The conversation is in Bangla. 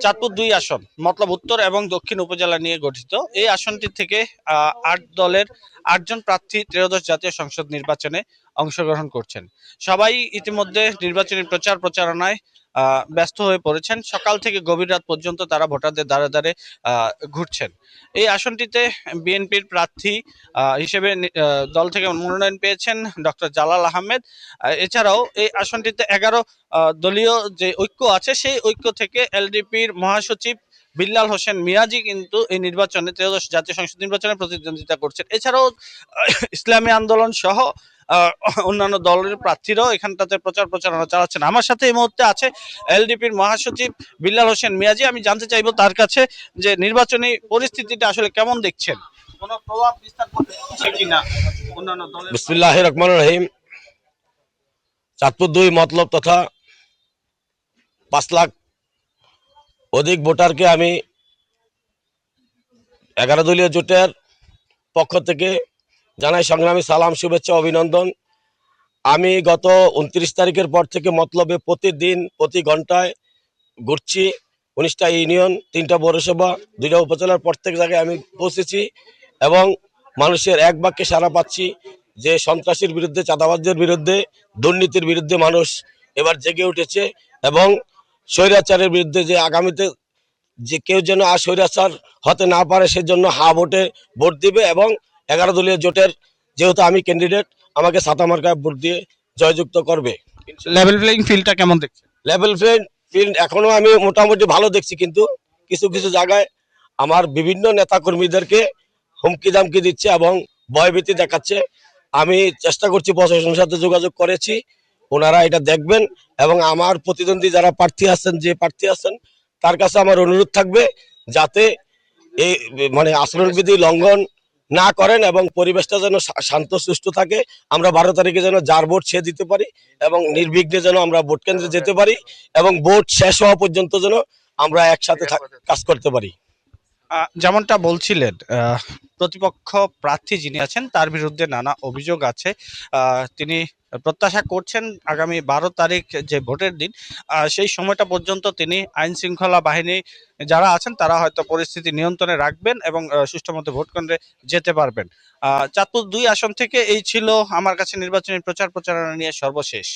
চাঁদপুর ২ আসন মতলব উত্তর এবং দক্ষিণ উপজেলা নিয়ে গঠিত। এই আসনটি থেকে ৮ দলের ৮ জন প্রার্থী ত্রয়োদশ জাতীয় সংসদ নির্বাচনে অংশগ্রহণ করছেন। সবাই ইতিমধ্যে নির্বাচনী প্রচার প্রচারণায় ব্যস্ত হয়ে পড়েছেন। সকাল থেকে গভীর রাত পর্যন্ত তারা ভোটারদের দ্বারে দ্বারে ঘুরছেন। এই আসনটিতে বিএনপির প্রার্থী হিসেবে দল থেকে মনোনয়ন পেয়েছেন ডক্টর জালাল আহমেদ। এছাড়াও এই আসনটিতে ১১ দলীয় যে ঐক্য আছে সেই ঐক্য থেকে এলডিপির মহাসচিব বিল্লাল হোসেন মিয়াজি কিন্তু এই নির্বাচনে ত্রয়োদশ জাতীয় সংসদ নির্বাচনে প্রতিদ্বন্দ্বিতা করছেন। এছাড়াও ইসলামী আন্দোলন সহ আহ, অন্যান্য দলের প্রার্থীরাও এখানটাতে প্রচার প্রচারণা চালাচ্ছেন। আমার সাথে এই মুহূর্তে আছে এলডিপির মহাসচিব বিল্লাল হোসেন মিয়াজি। আমি জানতে চাইবো তার কাছে যে নির্বাচনী পরিস্থিতিটা আসলে কেমন দেখছেন, কোনো প্রভাব বিস্তার করছে কিনা অন্যান্য দলের। বিসমিল্লাহির রহমানির রহিম। চাঁদপুর ২ মতলব তথা ৫ লাখ অধিক ভোটারকে আমি ১১ দলীয় জোটের পক্ষ থেকে জানাই সংগ্রামী সালাম, শুভেচ্ছা, অভিনন্দন। আমি গত ২৯ তারিখের পর থেকে মতলবে প্রতিদিন প্রতি ঘন্টায় ঘুরছি। ১৯টা ইউনিয়ন, ৩টা পৌরসভা, ২টা উপজেলার প্রত্যেক জায়গায় আমি পৌঁছেছি এবং মানুষের এক বাক্যে সাড়া পাচ্ছি যে সন্ত্রাসীর বিরুদ্ধে, চাঁদাবাজদের বিরুদ্ধে, দুর্নীতির বিরুদ্ধে মানুষ এবার জেগে উঠেছে এবং স্বৈরাচারের বিরুদ্ধে যে আগামীতে যে কেউ যেন আর স্বৈরাচার হতে না পারে সেজন্য হা ভোটে ভোট দিবে এবং ১১ দলীয় জোটের যেহেতু আমি ক্যান্ডিডেট, আমাকে ছাতা মার্কায় ভোট দিয়ে জয়যুক্ত করবে। লেভেল প্লেইং ফিল্ডটা কেমন দেখছেন? লেভেল ফিল্ড এখনো আমি মোটামুটি ভালো দেখছি, কিন্তু কিছু কিছু জায়গায় আমার বিভিন্ন নেতাকর্মীদেরকে হুমকি দামকি দিচ্ছে এবং ভয়ভীতি দেখাচ্ছে। আমি চেষ্টা করছি, প্রশাসনের সাথে যোগাযোগ করেছি, ওনারা এটা দেখবেন এবং আমার প্রতিদ্বন্দ্বী যারা প্রার্থী আছেন, যে প্রার্থী আছেন তার কাছে আমার অনুরোধ থাকবে যাতে এই মানে আচরণবিধি লঙ্ঘন না করেন এবং পরিবেশটা যেন শান্ত সুষ্ঠু থাকে। আমরা ১২ তারিখে যেন যার ভোট সে দিতে পারি এবং নির্বিঘ্নে যেন আমরা ভোট কেন্দ্রে যেতে পারি এবং ভোট শেষ হওয়া পর্যন্ত যেন আমরা একসাথে কাজ করতে পারি। যেমনটা বলছিলেন, প্রতিপক্ষ প্রার্থী যিনি আছেন তার বিরুদ্ধে নানা অভিযোগ আছে। তিনি প্রত্যাশা করছেন আগামী ১২ তারিখ যে ভোটের দিন, সেই সময়টা পর্যন্ত তিনি আইন শৃঙ্খলা বাহিনী যারা আছেন তারা হয়তো পরিস্থিতি নিয়ন্ত্রণে রাখবেন এবং সুষ্ঠু মতো ভোট কেন্দ্রে যেতে পারবেন। চাঁদপুর ২ আসন থেকে এই ছিল আমার কাছে নির্বাচনী প্রচার প্রচারণা নিয়ে সর্বশেষ।